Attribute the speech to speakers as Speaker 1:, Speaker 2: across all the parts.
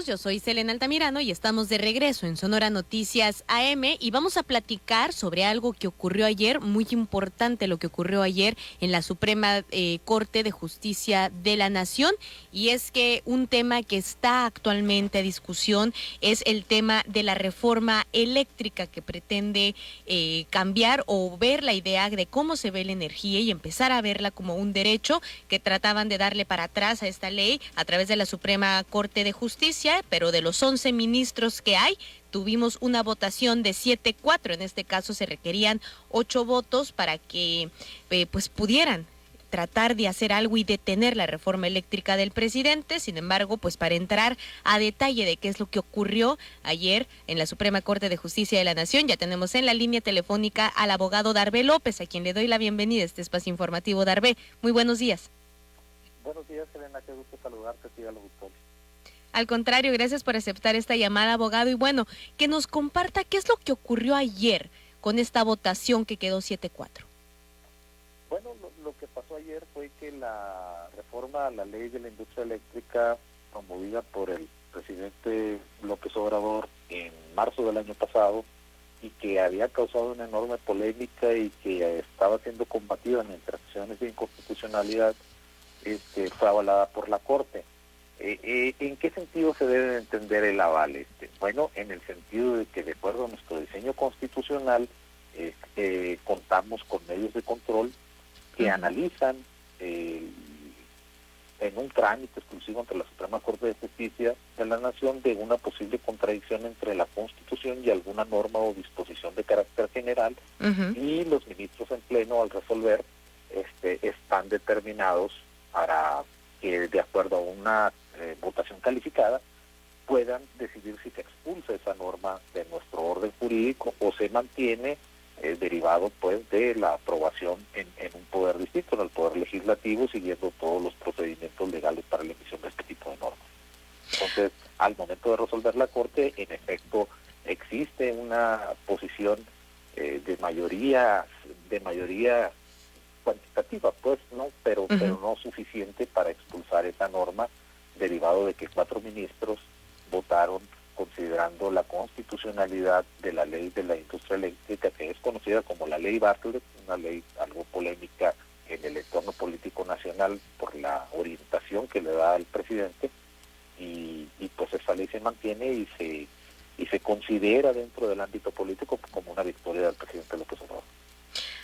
Speaker 1: Yo soy Selena Altamirano y estamos de regreso en Sonora Noticias AM y vamos a platicar sobre algo que ocurrió ayer, muy importante lo que ocurrió ayer en la Suprema Corte de Justicia de la Nación, y es que un tema que está actualmente a discusión es el tema de la reforma eléctrica que pretende cambiar o ver la idea de cómo se ve la energía y empezar a verla como un derecho, que trataban de darle para atrás a esta ley a través de la Suprema Corte de Justicia, pero de los 11 ministros que hay, tuvimos una votación de 7-4. En este caso se requerían 8 votos para que pues pudieran tratar de hacer algo y detener la reforma eléctrica del presidente. Sin embargo, pues para entrar a detalle de qué es lo que ocurrió ayer en la Suprema Corte de Justicia de la Nación, ya tenemos en la línea telefónica al abogado Darvé López, a quien le doy la bienvenida a este espacio informativo. Darvé, muy buenos días.
Speaker 2: Buenos días, Elena, qué gusto saludarte, sí, a los doctores.
Speaker 1: Al contrario, gracias por aceptar esta llamada, abogado. Y bueno, que nos comparta qué es lo que ocurrió ayer con esta votación que quedó 7-4.
Speaker 2: Bueno, lo que pasó ayer fue que la reforma a la ley de la industria eléctrica, promovida por el presidente López Obrador en marzo del año pasado, y que había causado una enorme polémica y que estaba siendo combatida en acciones de inconstitucionalidad, fue avalada por la Corte. ¿En qué sentido se debe entender el aval? Bueno, en el sentido de que, de acuerdo a nuestro diseño constitucional, contamos con medios de control que analizan en un trámite exclusivo ante la Suprema Corte de Justicia de la Nación de una posible contradicción entre la Constitución y alguna norma o disposición de carácter general, y los ministros en pleno, al resolver, están determinados para que, de acuerdo a una votación calificada, puedan decidir si se expulsa esa norma de nuestro orden jurídico o se mantiene derivado pues de la aprobación en un poder distinto, en el poder legislativo, siguiendo todos los procedimientos legales para la emisión de este tipo de normas. Entonces, al momento de resolver la Corte, en efecto, existe una posición de mayoría cuantitativa, pues, no, pero no suficiente para expulsar esa norma, derivado de que 4 ministros votaron considerando la constitucionalidad de la ley de la industria eléctrica, que es conocida como la ley Bartlett, una ley algo polémica en el entorno político nacional por la orientación que le da al presidente, y pues esa ley se mantiene y se considera dentro del ámbito político como una victoria del presidente López Obrador.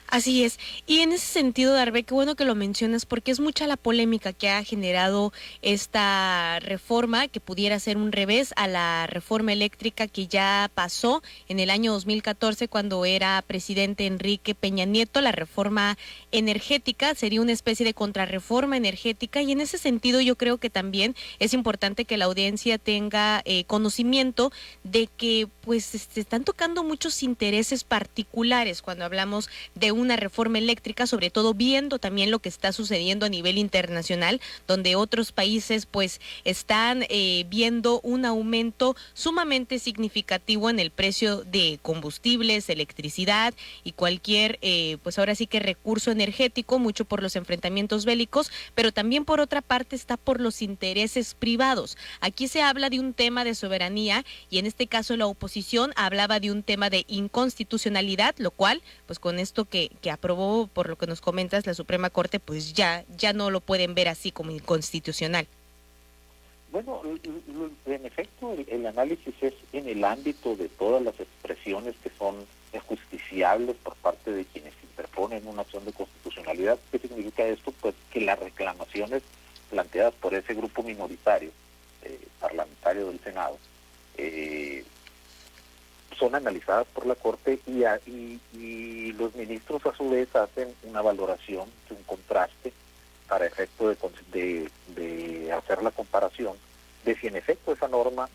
Speaker 1: Así es. Y en ese sentido, Darvé, qué bueno que lo mencionas, porque es mucha la polémica que ha generado esta reforma, que pudiera ser un revés a la reforma eléctrica que ya pasó en el año 2014, cuando era presidente Enrique Peña Nieto. La reforma energética sería una especie de contrarreforma energética, y en ese sentido yo creo que también es importante que la audiencia tenga conocimiento de que pues se están tocando muchos intereses particulares cuando hablamos de una reforma eléctrica, sobre todo viendo también lo que está sucediendo a nivel internacional, donde otros países pues están viendo un aumento sumamente significativo en el precio de combustibles, electricidad y cualquier pues ahora sí que recurso energético, mucho por los enfrentamientos bélicos, pero también por otra parte está por los intereses privados. Aquí se habla de un tema de soberanía, y en este caso la oposición hablaba de un tema de inconstitucionalidad, lo cual pues con esto que aprobó, por lo que nos comentas, la Suprema Corte, pues ya no lo pueden ver así como inconstitucional.
Speaker 2: Bueno, en efecto, el análisis es en el ámbito de todas las expresiones que son justiciables por parte de quienes interponen una acción de constitucionalidad. ¿Qué significa esto? Pues que las reclamaciones planteadas por ese grupo minoritario parlamentario del Senado son analizadas por la Corte, y los ministros a su vez hacen una valoración, un contraste, para efecto de hacer la comparación de si en efecto esa norma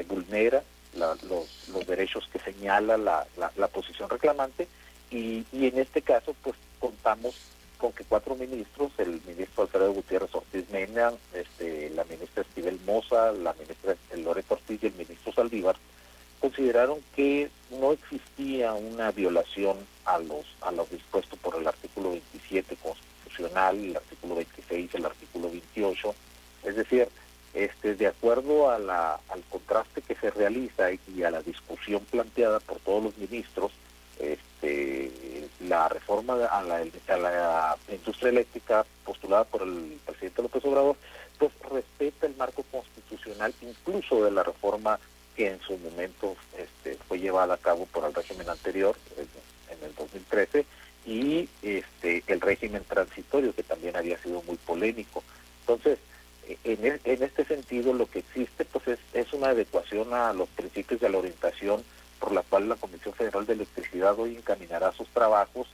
Speaker 2: vulnera los derechos que señala la posición reclamante, y en este caso pues contamos con que 4 ministros, el ministro Alfredo Gutiérrez Ortiz Mena, la ministra Esquivel Moza, la ministra Loreto Ortiz y el ministro Saldívar, consideraron que no existía una violación a los dispuestos por el artículo 27 constitucional, el artículo 26, el artículo 28, es decir, de acuerdo a al contraste que se realiza y a la discusión planteada por todos los ministros, la reforma a la industria eléctrica postulada por el presidente López Obrador, pues respeta el marco constitucional, incluso de la reforma que en su momento fue llevada a cabo por el régimen anterior, en el 2013, y el régimen transitorio, que también había sido muy polémico. Entonces, en este sentido, lo que existe pues es una adecuación a los principios de la orientación por la cual la Comisión Federal de Electricidad hoy encaminará sus trabajos,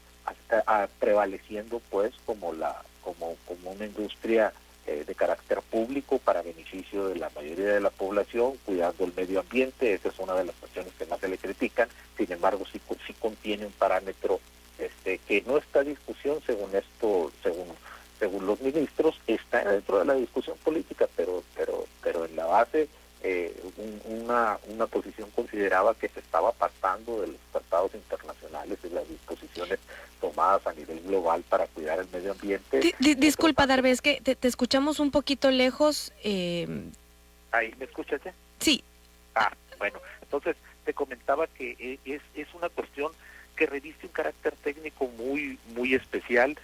Speaker 2: prevaleciendo pues como una industria de carácter público para beneficio de la mayoría de la población, cuidando el medio ambiente. Esa es una de las cuestiones que más se le critican. Sin embargo, sí contiene un parámetro que no está en discusión según los ministros, está dentro de la discusión política, pero en la base una posición consideraba que se estaba apartando de los tratados internacionales y las disposiciones tomadas a nivel global para cuidar el medio ambiente.
Speaker 1: Disculpa, Darbe, es que te escuchamos un poquito lejos.
Speaker 2: ¿Ahí me escuchas ya?
Speaker 1: Sí.
Speaker 2: Bueno, entonces te comentaba que es una cuestión que reviste un carácter técnico muy, muy especial.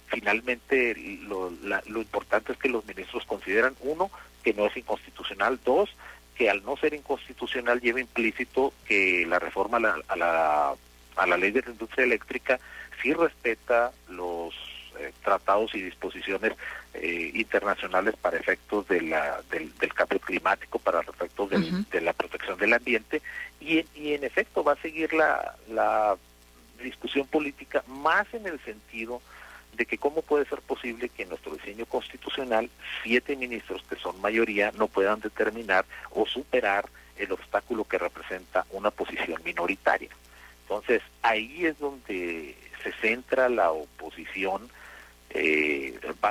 Speaker 2: Finalmente lo importante es que los ministros consideran, uno, que no es inconstitucional; dos, que al no ser inconstitucional lleva implícito que la reforma a la ley de la industria eléctrica sí respeta los tratados y disposiciones internacionales para efectos del cambio climático, para efectos de la protección del ambiente, y en efecto va a seguir la discusión política, más en el sentido de que cómo puede ser posible que en nuestro diseño constitucional 7 ministros, que son mayoría, no puedan determinar o superar el obstáculo que representa una posición minoritaria. Entonces, ahí es donde se centra la oposición,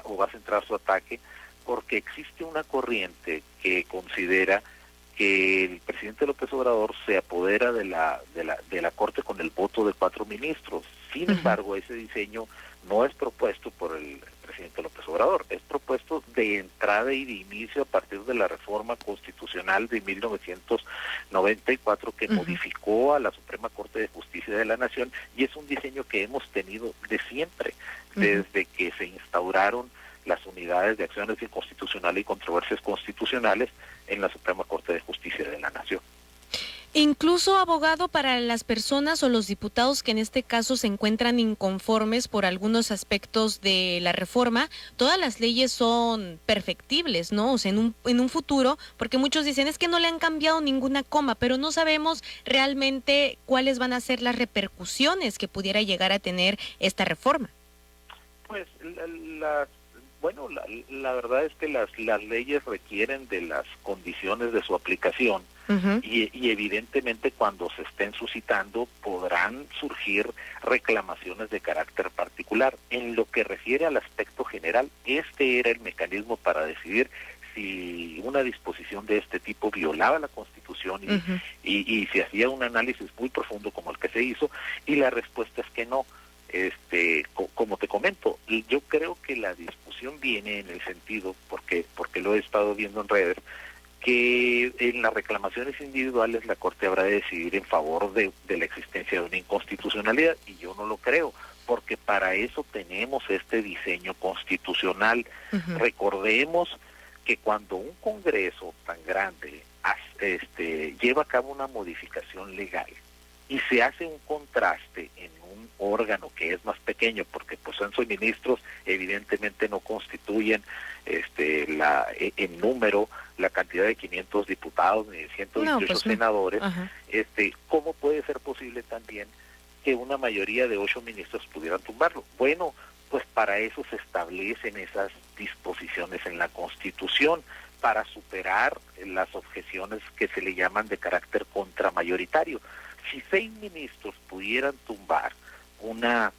Speaker 2: o va a centrar su ataque, porque existe una corriente que considera que el presidente López Obrador se apodera de la Corte con el voto de 4 ministros. Sin embargo, ese diseño no es propuesto por el presidente López Obrador, es propuesto de entrada y de inicio a partir de la reforma constitucional de 1994 que modificó a la Suprema Corte de Justicia de la Nación, y es un diseño que hemos tenido de siempre, desde que se instauraron las unidades de acciones inconstitucionales y controversias constitucionales en la Suprema Corte de Justicia de la Nación.
Speaker 1: Incluso, abogado, para las personas o los diputados que en este caso se encuentran inconformes por algunos aspectos de la reforma, todas las leyes son perfectibles, ¿no? O sea, en un futuro, porque muchos dicen es que no le han cambiado ninguna coma, pero no sabemos realmente cuáles van a ser las repercusiones que pudiera llegar a tener esta reforma.
Speaker 2: Pues la verdad es que las leyes requieren de las condiciones de su aplicación, y evidentemente cuando se estén suscitando podrán surgir reclamaciones de carácter particular. En lo que refiere al aspecto general, este era el mecanismo para decidir si una disposición de este tipo violaba la Constitución y se hacía un análisis muy profundo como el que se hizo, y la respuesta es que no. Como te comento, yo creo que la discusión viene en el sentido, porque lo he estado viendo en redes, que en las reclamaciones individuales la Corte habrá de decidir en favor de la existencia de una inconstitucionalidad, y yo no lo creo, porque para eso tenemos este diseño constitucional. Recordemos que cuando un Congreso tan grande lleva a cabo una modificación legal y se hace un contraste en un órgano que es más pequeño, porque pues son ministros, evidentemente no constituyen en número la cantidad de 500 diputados ni de 128 senadores, ¿cómo puede ser posible también que una mayoría de 8 ministros pudieran tumbarlo? Bueno, pues para eso se establecen esas disposiciones en la Constitución, para superar las objeciones que se le llaman de carácter contramayoritario. Si 6 ministros pudieran tumbar una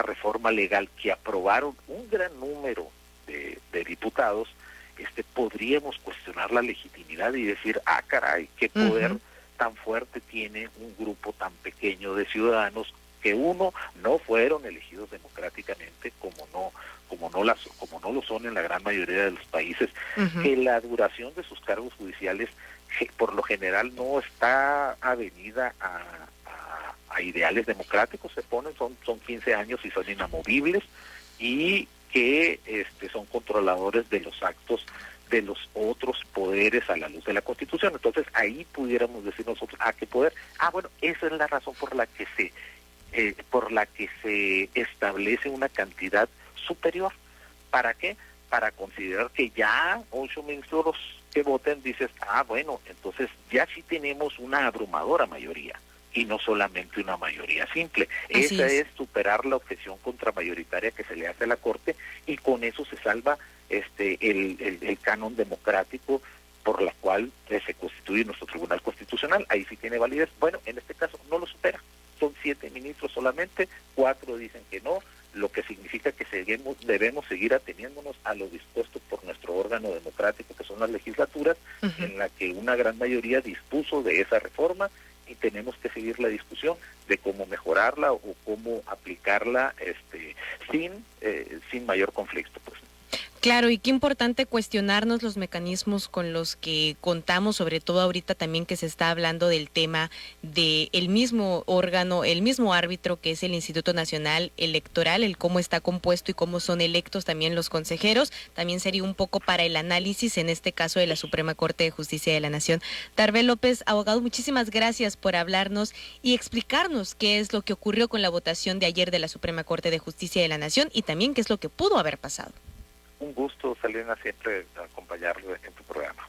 Speaker 2: reforma legal que aprobaron un gran número de diputados, podríamos cuestionar la legitimidad y decir, caray, qué poder tan fuerte tiene un grupo tan pequeño de ciudadanos que uno, no fueron elegidos democráticamente como no lo son en la gran mayoría de los países, que la duración de sus cargos judiciales por lo general no está avenida a ideales democráticos, son 15 años y son inamovibles, y que son controladores de los actos de los otros poderes a la luz de la Constitución. Entonces ahí pudiéramos decir nosotros, ¿qué poder? Bueno, esa es la razón por la que se establece una cantidad superior. ¿Para qué? Para considerar que ya 8 ministros que voten, dices, bueno, entonces ya sí tenemos una abrumadora mayoría, y no solamente una mayoría simple. Esa es superar la objeción contramayoritaria que se le hace a la Corte, y con eso se salva el canon democrático por la cual se constituye nuestro Tribunal Constitucional. Ahí sí tiene validez. Bueno, en este caso no lo supera. Son 7 ministros solamente, 4 dicen que no, lo que significa que debemos seguir ateniéndonos a lo dispuesto por nuestro órgano democrático, que son las legislaturas, en la que una gran mayoría dispuso de esa reforma, y tenemos que seguir la discusión de cómo mejorarla o cómo aplicarla sin mayor conflicto, pues.
Speaker 1: Claro, y qué importante cuestionarnos los mecanismos con los que contamos, sobre todo ahorita también que se está hablando del tema de el mismo órgano, el mismo árbitro que es el Instituto Nacional Electoral, el cómo está compuesto y cómo son electos también los consejeros. También sería un poco para el análisis, en este caso de la Suprema Corte de Justicia de la Nación. Darvé López, abogado, muchísimas gracias por hablarnos y explicarnos qué es lo que ocurrió con la votación de ayer de la Suprema Corte de Justicia de la Nación, y también qué es lo que pudo haber pasado.
Speaker 2: Un gusto, Selena, siempre acompañarlo en tu programa.